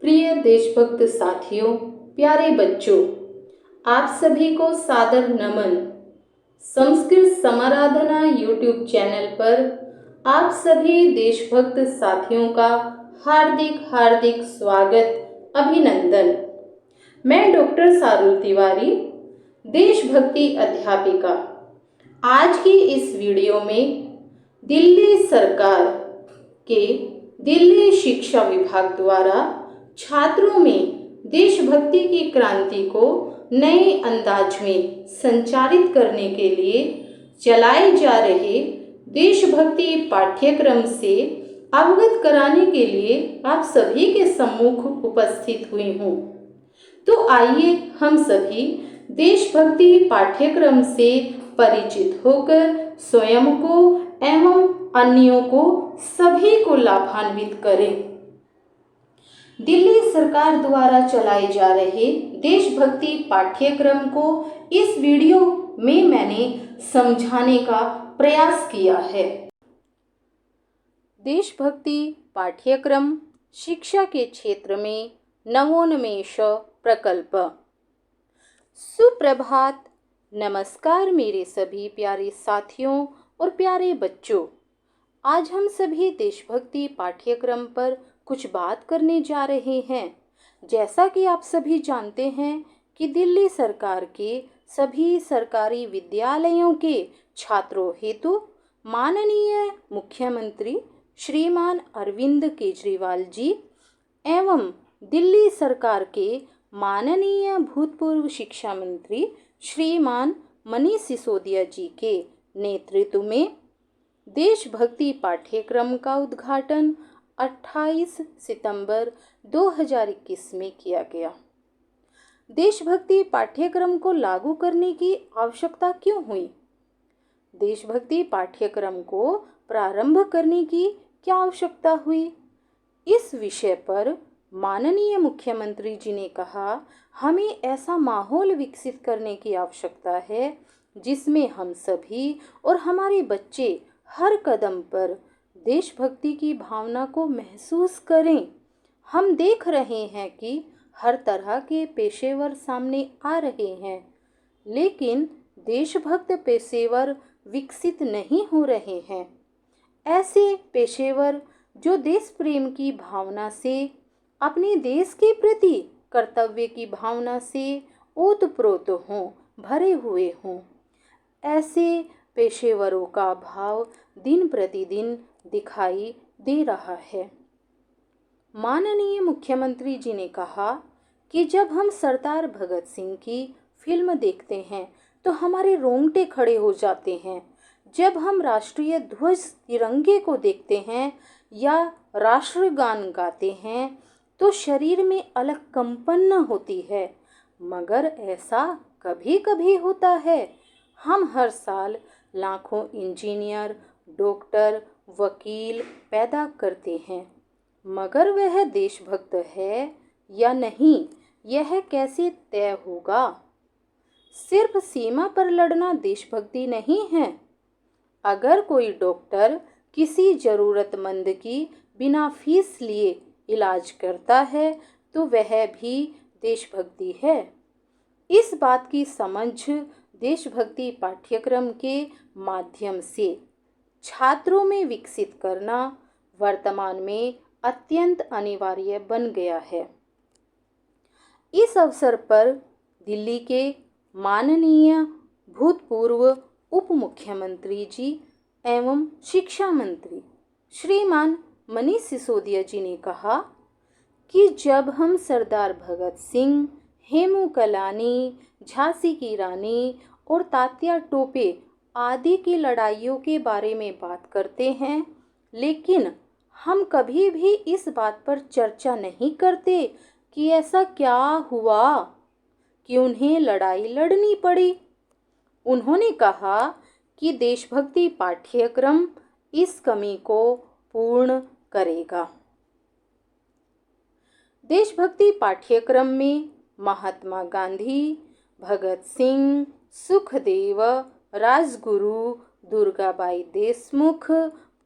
प्रिय देशभक्त साथियों, प्यारे बच्चों, आप सभी को सादर नमन। संस्कृत समाराधना यूट्यूब चैनल पर आप सभी देशभक्त साथियों का हार्दिक हार्दिक स्वागत, अभिनंदन। मैं डॉक्टर सारुल तिवारी, देशभक्ति अध्यापिका। आज की इस वीडियो में दिल्ली सरकार के दिल्ली शिक्षा विभाग द्वारा छात्रों में देशभक्ति की क्रांति को नए अंदाज में संचारित करने के लिए चलाए जा रहे देशभक्ति पाठ्यक्रम से अवगत कराने के लिए आप सभी के सम्मुख उपस्थित हुई हूँ। तो आइए हम सभी देशभक्ति पाठ्यक्रम से परिचित होकर स्वयं को एवं अन्यों को सभी को लाभान्वित करें। दिल्ली सरकार द्वारा चलाए जा रहे देशभक्ति पाठ्यक्रम को इस वीडियो में मैंने समझाने का प्रयास किया है। देशभक्ति पाठ्यक्रम शिक्षा के क्षेत्र में नवोन्मेष प्रकल्प। सुप्रभात, नमस्कार मेरे सभी प्यारे साथियों और प्यारे बच्चों। आज हम सभी देशभक्ति पाठ्यक्रम पर कुछ बात करने जा रहे हैं। जैसा कि आप सभी जानते हैं कि दिल्ली सरकार के सभी सरकारी विद्यालयों के छात्रों हेतु माननीय मुख्यमंत्री श्रीमान अरविंद केजरीवाल जी एवं दिल्ली सरकार के माननीय भूतपूर्व शिक्षा मंत्री श्रीमान मनीष सिसोदिया जी के नेतृत्व में देशभक्ति पाठ्यक्रम का उद्घाटन 28 सितंबर 2021 में किया गया। देशभक्ति पाठ्यक्रम को लागू करने की आवश्यकता क्यों हुई? देशभक्ति पाठ्यक्रम को प्रारंभ करने की क्या आवश्यकता हुई? इस विषय पर माननीय मुख्यमंत्री जी ने कहा, हमें ऐसा माहौल विकसित करने की आवश्यकता है जिसमें हम सभी और हमारे बच्चे हर कदम पर देशभक्ति की भावना को महसूस करें। हम देख रहे हैं कि हर तरह के पेशेवर सामने आ रहे हैं, लेकिन देशभक्त पेशेवर विकसित नहीं हो रहे हैं। ऐसे पेशेवर जो देश प्रेम की भावना से, अपने देश के प्रति कर्तव्य की भावना से ओतप्रोत हों, भरे हुए हों। ऐसे पेशेवरों का भाव दिन प्रतिदिन दिखाई दे रहा है। माननीय मुख्यमंत्री जी ने कहा कि जब हम सरदार भगत सिंह की फिल्म देखते हैं तो हमारे रोंगटे खड़े हो जाते हैं। जब हम राष्ट्रीय ध्वज तिरंगे को देखते हैं या राष्ट्रगान गाते हैं तो शरीर में अलग कंपन होती है। मगर ऐसा कभी कभी होता है। हम हर साल लाखों इंजीनियर, डॉक्टर, वकील पैदा करते हैं, मगर वह देशभक्त है या नहीं, यह कैसे तय होगा? सिर्फ सीमा पर लड़ना देशभक्ति नहीं है। अगर कोई डॉक्टर किसी जरूरतमंद की बिना फीस लिए इलाज करता है तो वह भी देशभक्ति है। इस बात की समझ देशभक्ति पाठ्यक्रम के माध्यम से छात्रों में विकसित करना वर्तमान में अत्यंत अनिवार्य बन गया है। इस अवसर पर दिल्ली के माननीय भूतपूर्व उप मुख्यमंत्री जी एवं शिक्षा मंत्री श्रीमान मनीष सिसोदिया जी ने कहा कि जब हम सरदार भगत सिंह, हेमू कलानी, झांसी की रानी और तात्या टोपे आदि की लड़ाइयों के बारे में बात करते हैं, लेकिन हम कभी भी इस बात पर चर्चा नहीं करते कि ऐसा क्या हुआ कि उन्हें लड़ाई लड़नी पड़ी। उन्होंने कहा कि देशभक्ति पाठ्यक्रम इस कमी को पूर्ण करेगा। देशभक्ति पाठ्यक्रम में महात्मा गांधी, भगत सिंह, सुखदेव, राजगुरु, दुर्गाबाई देशमुख,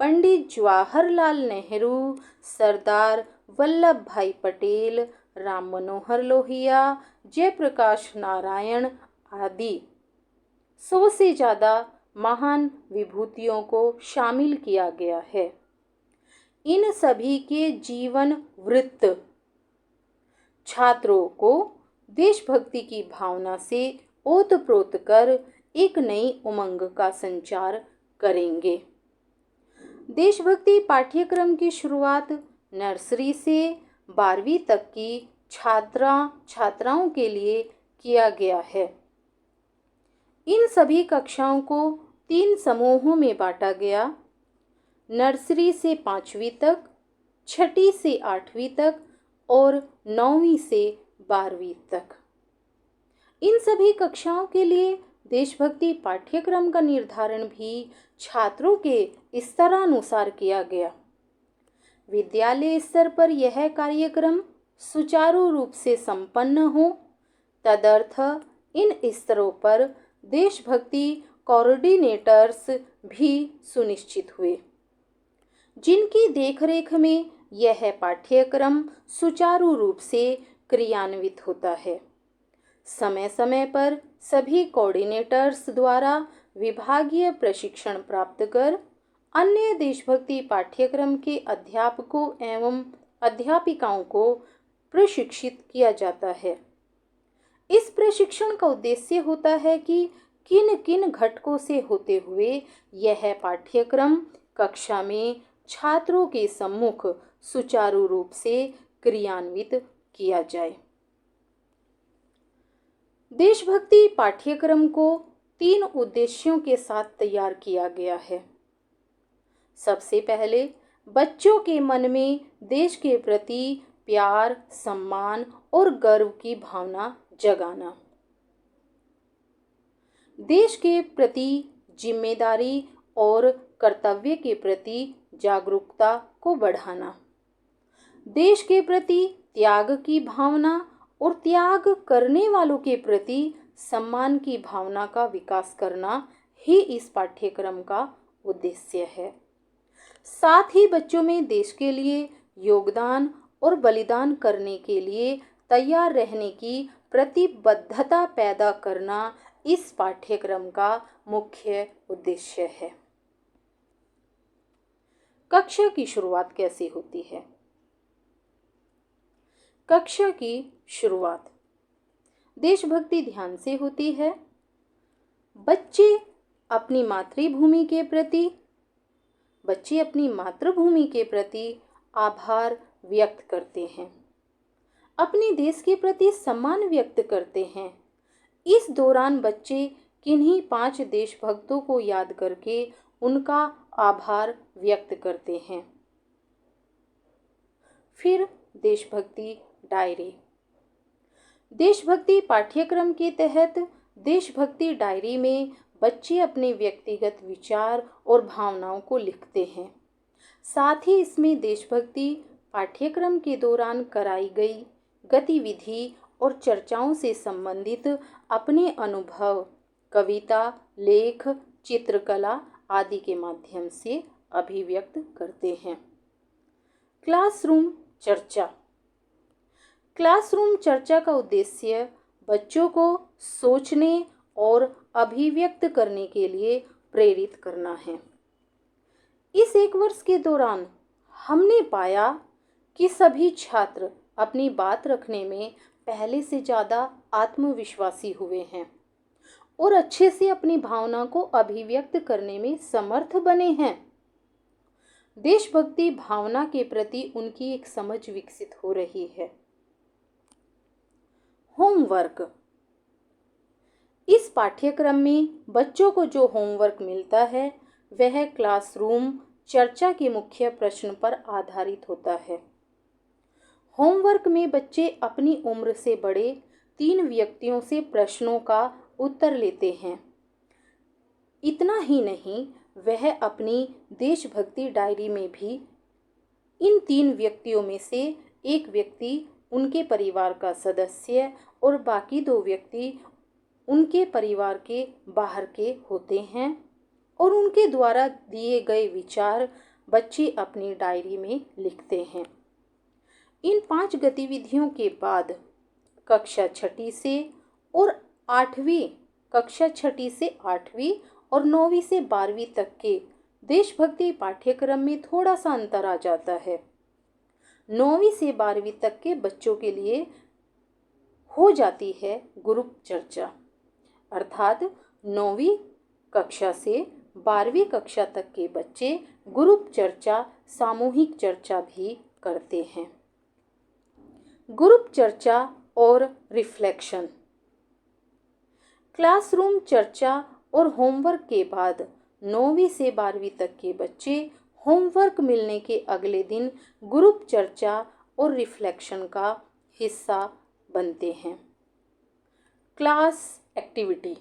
पंडित जवाहरलाल नेहरू, सरदार वल्लभ भाई पटेल, राम मनोहर लोहिया, जयप्रकाश नारायण आदि 100 से ज़्यादा महान विभूतियों को शामिल किया गया है। इन सभी के जीवन वृत्त छात्रों को देशभक्ति की भावना से ओतप्रोत कर एक नई उमंग का संचार करेंगे। देशभक्ति पाठ्यक्रम की शुरुआत नर्सरी से 12वीं तक की छात्राओं के लिए किया गया है। इन सभी कक्षाओं को 3 समूहों में बांटा गया। नर्सरी से 5वीं तक, 6ठी से 8वीं तक और 9वीं से 12वीं तक। इन सभी कक्षाओं के लिए देशभक्ति पाठ्यक्रम का निर्धारण भी छात्रों के स्तरानुसार किया गया। विद्यालय स्तर पर यह कार्यक्रम सुचारू रूप से संपन्न हो, तदर्थ इन स्तरों पर देशभक्ति कोऑर्डिनेटर्स भी सुनिश्चित हुए, जिनकी देखरेख में यह पाठ्यक्रम सुचारू रूप से क्रियान्वित होता है। समय समय पर सभी कोऑर्डिनेटर्स द्वारा विभागीय प्रशिक्षण प्राप्त कर अन्य देशभक्ति पाठ्यक्रम के अध्यापकों एवं अध्यापिकाओं को प्रशिक्षित किया जाता है। इस प्रशिक्षण का उद्देश्य होता है कि किन किन घटकों से होते हुए यह पाठ्यक्रम कक्षा में छात्रों के सम्मुख सुचारू रूप से क्रियान्वित किया जाए। देशभक्ति पाठ्यक्रम को 3 उद्देश्यों के साथ तैयार किया गया है। सबसे पहले बच्चों के मन में देश के प्रति प्यार, सम्मान और गर्व की भावना जगाना। देश के प्रति जिम्मेदारी और कर्तव्य के प्रति जागरूकता को बढ़ाना। देश के प्रति त्याग की भावना और त्याग करने वालों के प्रति सम्मान की भावना का विकास करना ही इस पाठ्यक्रम का उद्देश्य है। साथ ही बच्चों में देश के लिए योगदान और बलिदान करने के लिए तैयार रहने की प्रतिबद्धता पैदा करना इस पाठ्यक्रम का मुख्य उद्देश्य है। कक्षा की शुरुआत कैसे होती है? कक्षा की शुरुआत देशभक्ति ध्यान से होती है। बच्चे अपनी मातृभूमि के प्रति आभार व्यक्त करते हैं, अपने देश के प्रति सम्मान व्यक्त करते हैं। इस दौरान बच्चे किन्हीं 5 देशभक्तों को याद करके उनका आभार व्यक्त करते हैं। फिर देशभक्ति डायरी। देशभक्ति पाठ्यक्रम के तहत देशभक्ति डायरी में बच्चे अपने व्यक्तिगत विचार और भावनाओं को लिखते हैं। साथ ही इसमें देशभक्ति पाठ्यक्रम के दौरान कराई गई गतिविधि और चर्चाओं से संबंधित अपने अनुभव कविता, लेख, चित्रकला आदि के माध्यम से अभिव्यक्त करते हैं। क्लासरूम चर्चा। क्लासरूम चर्चा का उद्देश्य बच्चों को सोचने और अभिव्यक्त करने के लिए प्रेरित करना है। इस 1 वर्ष के दौरान हमने पाया कि सभी छात्र अपनी बात रखने में पहले से ज़्यादा आत्मविश्वासी हुए हैं और अच्छे से अपनी भावना को अभिव्यक्त करने में समर्थ बने हैं। देशभक्ति भावना के प्रति उनकी एक समझ विकसित हो रही है। होमवर्क। इस पाठ्यक्रम में बच्चों को जो होमवर्क मिलता है वह क्लासरूम चर्चा के मुख्य प्रश्न पर आधारित होता है। होमवर्क में बच्चे अपनी उम्र से बड़े 3 व्यक्तियों से प्रश्नों का उत्तर लेते हैं। इतना ही नहीं, वह अपनी देशभक्ति डायरी में भी इन 3 व्यक्तियों में से एक व्यक्ति उनके परिवार का सदस्य और बाकी 2 व्यक्ति उनके परिवार के बाहर के होते हैं और उनके द्वारा दिए गए विचार बच्चे अपनी डायरी में लिखते हैं। इन 5 गतिविधियों के बाद कक्षा छठी से और 8वीं कक्षा छठी से 8वीं और 9वीं से 12वीं तक के देशभक्ति पाठ्यक्रम में थोड़ा सा अंतर आ जाता है। 9वीं से 12वीं तक के बच्चों के लिए हो जाती है ग्रुप चर्चा, अर्थात 9वीं कक्षा से 12वीं कक्षा तक के बच्चे ग्रुप चर्चा, सामूहिक चर्चा भी करते हैं। ग्रुप चर्चा और रिफ्लेक्शन। क्लासरूम चर्चा और होमवर्क के बाद 9वीं से 12वीं तक के बच्चे होमवर्क मिलने के अगले दिन ग्रुप चर्चा और रिफ्लेक्शन का हिस्सा बनते हैं। Class activity.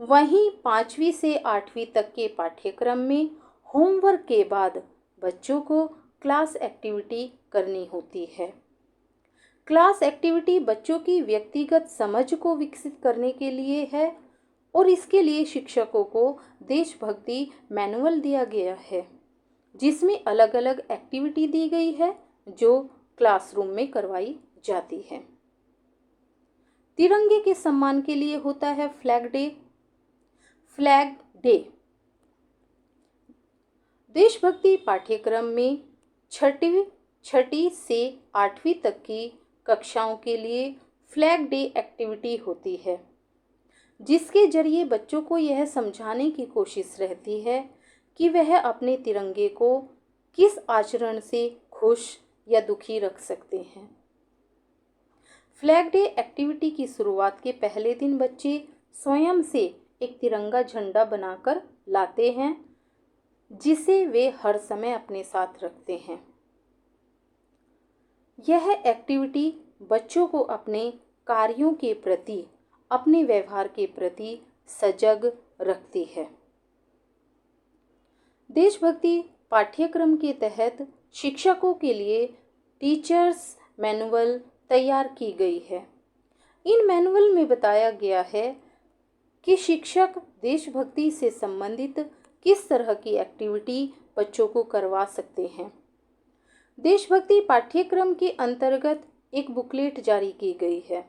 वहीं 5वीं से 8वीं तक के पाठ्यक्रम में होमवर्क के बाद बच्चों को क्लास एक्टिविटी करनी होती है। क्लास एक्टिविटी बच्चों की व्यक्तिगत समझ को विकसित करने के लिए है और इसके लिए शिक्षकों को देशभक्ति मैनुअल दिया गया है, जिसमें अलग अलग एक्टिविटी दी गई है जो क्लासरूम में करवाई जाती है। तिरंगे के सम्मान के लिए होता है फ्लैग डे। फ्लैग डे देशभक्ति पाठ्यक्रम में छठी से 8वीं तक की कक्षाओं के लिए फ्लैग डे एक्टिविटी होती है, जिसके जरिए बच्चों को यह समझाने की कोशिश रहती है कि वह अपने तिरंगे को किस आचरण से खुश या दुखी रख सकते हैं। फ्लैग डे एक्टिविटी की शुरुआत के पहले दिन बच्चे स्वयं से एक तिरंगा झंडा बनाकर लाते हैं, जिसे वे हर समय अपने साथ रखते हैं। यह एक्टिविटी बच्चों को अपने कार्यों के प्रति, अपने व्यवहार के प्रति सजग रखती है। देशभक्ति पाठ्यक्रम के तहत शिक्षकों के लिए टीचर्स मैनुअल तैयार की गई है। इन मैनुअल में बताया गया है कि शिक्षक देशभक्ति से संबंधित किस तरह की एक्टिविटी बच्चों को करवा सकते हैं। देशभक्ति पाठ्यक्रम के अंतर्गत एक बुकलेट जारी की गई है,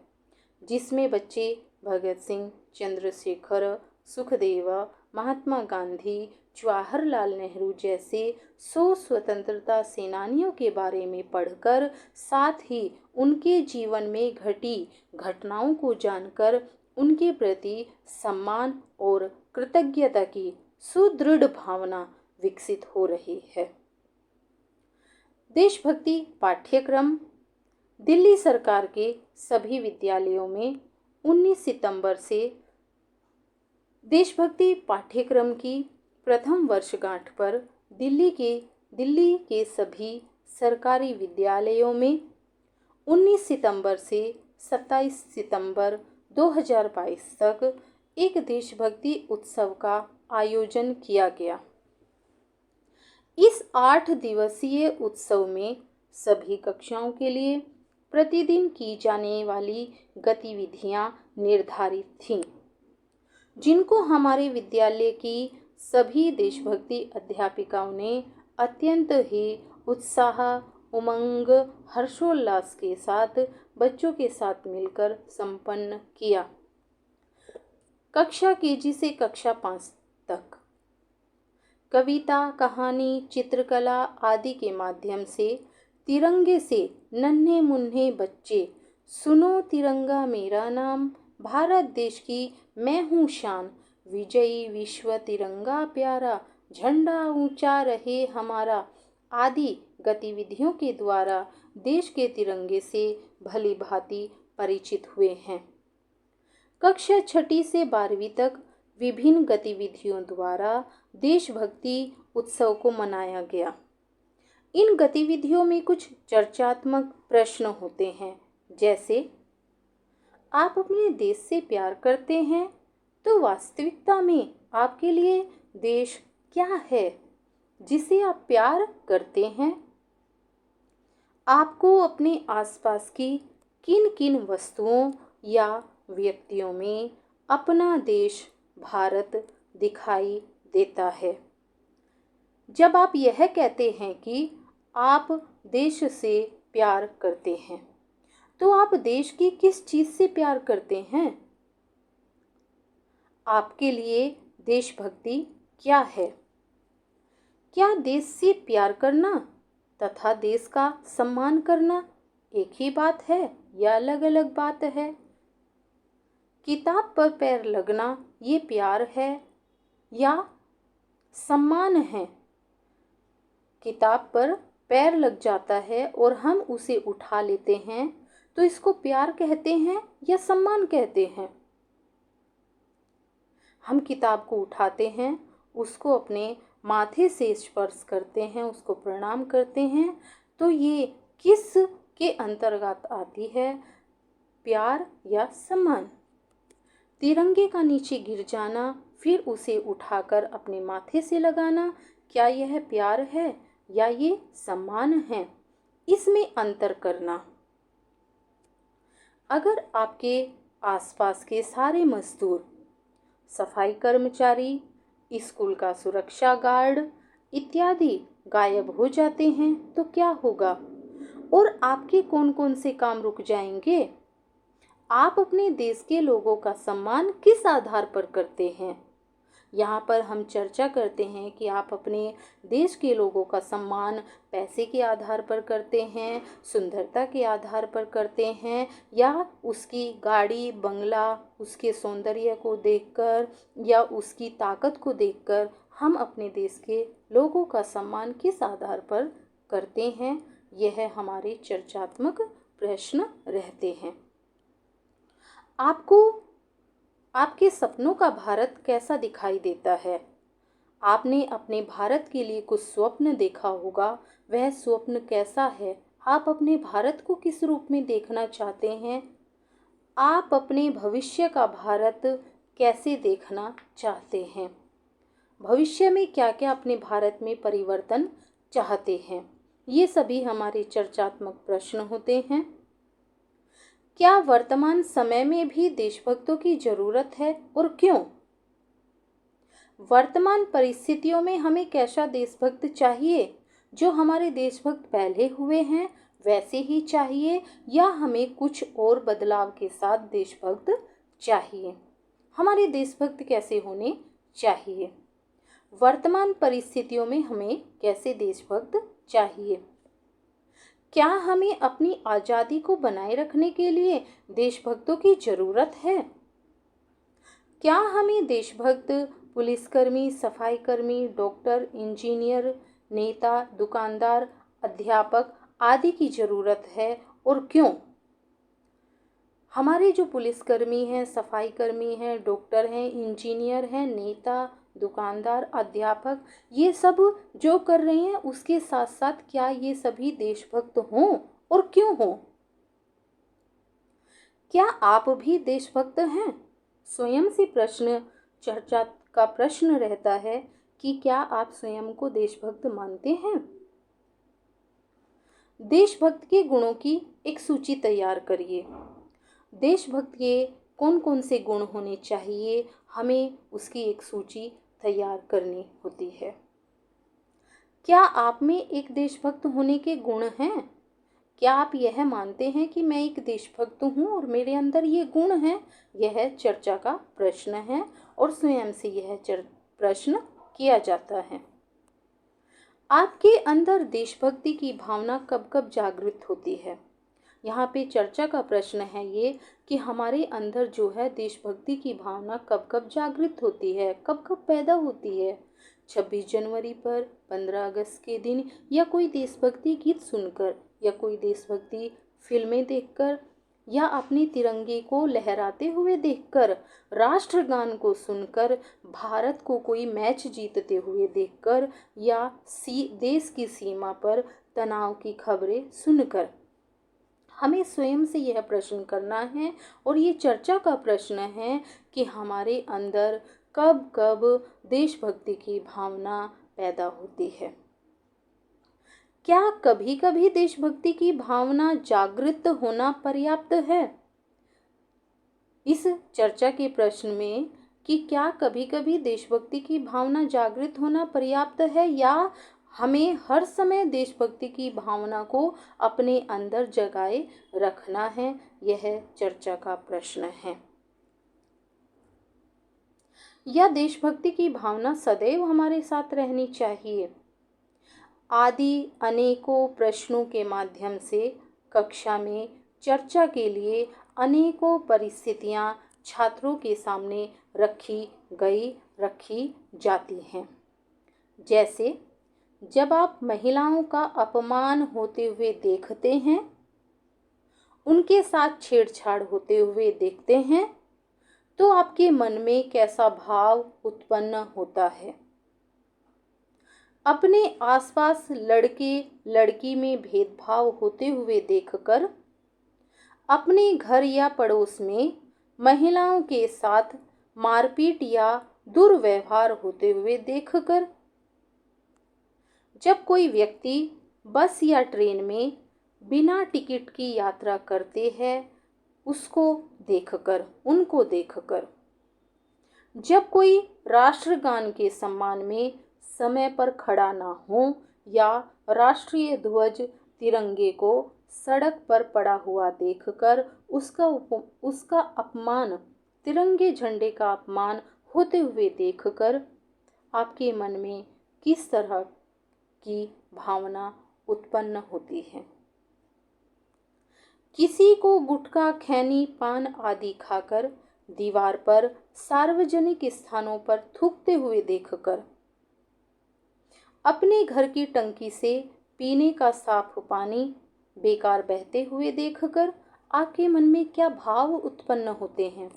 जिसमें बच्चे भगत सिंह, चंद्रशेखर, सुखदेव, महात्मा गांधी, जवाहरलाल नेहरू जैसे 100 स्वतंत्रता सेनानियों के बारे में पढ़कर, साथ ही उनके जीवन में घटी घटनाओं को जानकर उनके प्रति सम्मान और कृतज्ञता की सुदृढ़ भावना विकसित हो रही है। देशभक्ति पाठ्यक्रम दिल्ली सरकार के सभी विद्यालयों में 19 सितंबर से देशभक्ति पाठ्यक्रम की प्रथम वर्षगांठ पर दिल्ली के सभी सरकारी विद्यालयों में 19 सितंबर से 27 सितंबर 2022 तक एक देशभक्ति उत्सव का आयोजन किया गया। इस 8 दिवसीय उत्सव में सभी कक्षाओं के लिए प्रतिदिन की जाने वाली गतिविधियां निर्धारित थीं, जिनको हमारे विद्यालय की सभी देशभक्ति अध्यापिकाओं ने अत्यंत ही उत्साह, उमंग, हर्षोल्लास के साथ बच्चों के साथ मिलकर संपन्न किया। कक्षा केजी से कक्षा 5 तक कविता, कहानी, चित्रकला आदि के माध्यम से तिरंगे से नन्हे मुन्ने बच्चे सुनो तिरंगा मेरा नाम, भारत देश की मैं हूँ शान, विजयी विश्व तिरंगा प्यारा, झंडा ऊंचा रहे हमारा आदि गतिविधियों के द्वारा देश के तिरंगे से भली भांति परिचित हुए हैं। कक्षा छठी से 12वीं तक विभिन्न गतिविधियों द्वारा देशभक्ति उत्सव को मनाया गया। इन गतिविधियों में कुछ चर्चात्मक प्रश्न होते हैं, जैसे आप अपने देश से प्यार करते हैं तो वास्तविकता में आपके लिए देश क्या है जिसे आप प्यार करते हैं? आपको अपने आसपास की किन किन वस्तुओं या व्यक्तियों में अपना देश भारत दिखाई देता है? जब आप यह कहते हैं कि आप देश से प्यार करते हैं, तो आप देश की किस चीज़ से प्यार करते हैं? आपके लिए देशभक्ति क्या है? क्या देश से प्यार करना तथा देश का सम्मान करना एक ही बात है या अलग अलग बात है? किताब पर पैर लगना ये प्यार है या सम्मान है? किताब पर पैर लग जाता है और हम उसे उठा लेते हैं, तो इसको प्यार कहते हैं या सम्मान कहते हैं? हम किताब को उठाते हैं, उसको अपने माथे से स्पर्श करते हैं, उसको प्रणाम करते हैं, तो ये किस के अंतर्गत आती है, प्यार या सम्मान? तिरंगे का नीचे गिर जाना फिर उसे उठाकर अपने माथे से लगाना, क्या यह प्यार है या ये सम्मान है? इसमें अंतर करना। अगर आपके आसपास के सारे मजदूर, सफाई कर्मचारी, स्कूल का सुरक्षा गार्ड इत्यादि गायब हो जाते हैं तो क्या होगा और आपके कौन कौन से काम रुक जाएंगे? आप अपने देश के लोगों का सम्मान किस आधार पर करते हैं? यहाँ पर हम चर्चा करते हैं कि आप अपने देश के लोगों का सम्मान पैसे के आधार पर करते हैं, सुंदरता के आधार पर करते हैं, या उसकी गाड़ी बंगला, उसके सौंदर्य को देखकर या उसकी ताकत को देखकर हम अपने देश के लोगों का सम्मान किस आधार पर करते हैं? यह हमारे चर्चात्मक प्रश्न रहते हैं। आपको आपके सपनों का भारत कैसा दिखाई देता है? आपने अपने भारत के लिए कुछ स्वप्न देखा होगा, वह स्वप्न कैसा है? आप अपने भारत को किस रूप में देखना चाहते हैं? आप अपने भविष्य का भारत कैसे देखना चाहते हैं? भविष्य में क्या क्या अपने भारत में परिवर्तन चाहते हैं? ये सभी हमारे चर्चात्मक प्रश्न होते हैं। क्या वर्तमान समय में भी देशभक्तों की जरूरत है और क्यों? वर्तमान परिस्थितियों में हमें कैसा देशभक्त चाहिए? जो हमारे देशभक्त पहले हुए हैं वैसे ही चाहिए या हमें कुछ और बदलाव के साथ देशभक्त चाहिए? हमारे देशभक्त कैसे होने चाहिए? वर्तमान परिस्थितियों में हमें कैसे देशभक्त चाहिए? क्या हमें अपनी आज़ादी को बनाए रखने के लिए देशभक्तों की ज़रूरत है? क्या हमें देशभक्त पुलिसकर्मी, सफाईकर्मी, डॉक्टर, इंजीनियर, नेता, दुकानदार, अध्यापक आदि की ज़रूरत है और क्यों? हमारे जो पुलिसकर्मी हैं, सफाईकर्मी हैं, डॉक्टर हैं, इंजीनियर हैं, नेता, दुकानदार, अध्यापक, ये सब जो कर रहे हैं उसके साथ साथ क्या ये सभी देशभक्त हों और क्यों हों? क्या आप भी देशभक्त हैं? स्वयं से प्रश्न, चर्चा का प्रश्न रहता है कि क्या आप स्वयं को देशभक्त मानते हैं? देशभक्त के गुणों की एक सूची तैयार करिए। देशभक्त के कौन कौन से गुण होने चाहिए, हमें उसकी एक सूची तैयार करनी होती है। क्या आप में एक देशभक्त होने के गुण हैं? क्या आप यह मानते हैं कि मैं एक देशभक्त हूँ और मेरे अंदर ये गुण हैं? यह चर्चा का प्रश्न है और स्वयं से यह प्रश्न किया जाता है। आपके अंदर देशभक्ति की भावना कब कब जागृत होती है? यहाँ पे चर्चा का प्रश्न है ये कि हमारे अंदर जो है देशभक्ति की भावना कब कब जागृत होती है, कब कब पैदा होती है? 26 जनवरी पर, 15 अगस्त के दिन, या कोई देशभक्ति गीत सुनकर, या कोई देशभक्ति फिल्में देखकर, या अपने तिरंगे को लहराते हुए देखकर, राष्ट्रगान को सुनकर, भारत को कोई मैच जीतते हुए देखकर, या देश की सीमा पर तनाव की खबरें सुनकर? हमें स्वयं से यह प्रश्न करना है और ये चर्चा का प्रश्न है कि हमारे अंदर कब कब देशभक्ति की भावना पैदा होती है। क्या कभी कभी देशभक्ति की भावना जागृत होना पर्याप्त है? इस चर्चा के प्रश्न में कि क्या कभी कभी देशभक्ति की भावना जागृत होना पर्याप्त है, या हमें हर समय देशभक्ति की भावना को अपने अंदर जगाए रखना है? यह चर्चा का प्रश्न है। या देशभक्ति की भावना सदैव हमारे साथ रहनी चाहिए? आदि अनेकों प्रश्नों के माध्यम से कक्षा में चर्चा के लिए अनेकों परिस्थितियां छात्रों के सामने रखी जाती हैं। जैसे जब आप महिलाओं का अपमान होते हुए देखते हैं, उनके साथ छेड़छाड़ होते हुए देखते हैं, तो आपके मन में कैसा भाव उत्पन्न होता है? अपने आसपास लड़के लड़की में भेदभाव होते हुए देखकर, अपने घर या पड़ोस में महिलाओं के साथ मारपीट या दुर्व्यवहार होते हुए देखकर, जब कोई व्यक्ति बस या ट्रेन में बिना टिकट की यात्रा करते हैं, उनको देखकर, जब कोई राष्ट्रगान के सम्मान में समय पर खड़ा ना हो या राष्ट्रीय ध्वज तिरंगे को सड़क पर पड़ा हुआ देखकर उसका अपमान, तिरंगे झंडे का अपमान होते हुए देखकर आपके मन में किस तरह की भावना उत्पन्न होती है? किसी को गुटखा, खैनी, पान आदि खाकर दीवार पर, सार्वजनिक स्थानों पर थूकते हुए देखकर, अपने घर की टंकी से पीने का साफ पानी बेकार बहते हुए देखकर आपके मन में क्या भाव उत्पन्न होते हैं?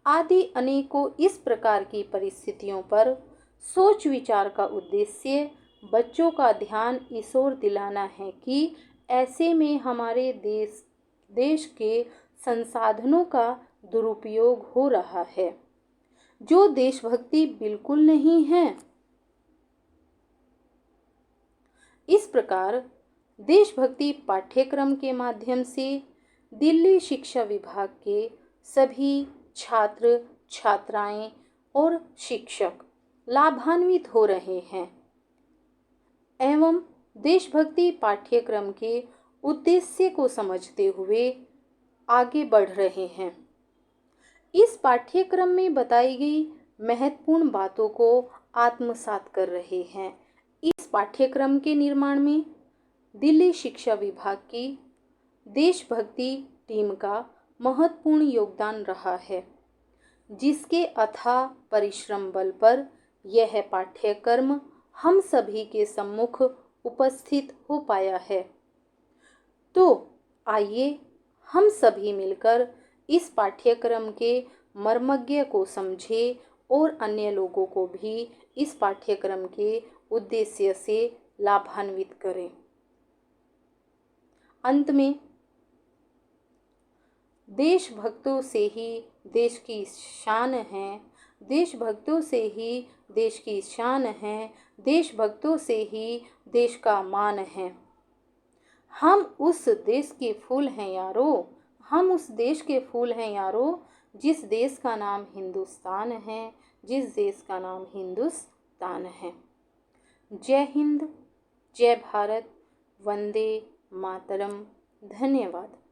आदि अनेकों इस प्रकार की परिस्थितियों पर सोच विचार का उद्देश्य बच्चों का ध्यान इस ओर दिलाना है कि ऐसे में हमारे देश के संसाधनों का दुरुपयोग हो रहा है, जो देशभक्ति बिल्कुल नहीं है। इस प्रकार देशभक्ति पाठ्यक्रम के माध्यम से दिल्ली शिक्षा विभाग के सभी छात्र, छात्राएं और शिक्षक लाभान्वित हो रहे हैं एवं देशभक्ति पाठ्यक्रम के उद्देश्य को समझते हुए आगे बढ़ रहे हैं। इस पाठ्यक्रम में बताई गई महत्वपूर्ण बातों को आत्मसात कर रहे हैं। इस पाठ्यक्रम के निर्माण में दिल्ली शिक्षा विभाग की देशभक्ति टीम का महत्वपूर्ण योगदान रहा है, जिसके अथाह परिश्रम बल पर यह पाठ्यक्रम हम सभी के सम्मुख उपस्थित हो पाया है। तो आइए हम सभी मिलकर इस पाठ्यक्रम के मर्मज्ञ को समझें और अन्य लोगों को भी इस पाठ्यक्रम के उद्देश्य से लाभान्वित करें। अंत में, देशभक्तों से ही देश की शान है, देशभक्तों से ही देश की शान है, देशभक्तों से ही देश का मान है। हम उस देश के फूल हैं यारो, हम उस देश के फूल हैं यारो, जिस देश का नाम हिंदुस्तान है, जिस देश का नाम हिंदुस्तान है। जय हिंद, जय भारत, वंदे मातरम। धन्यवाद।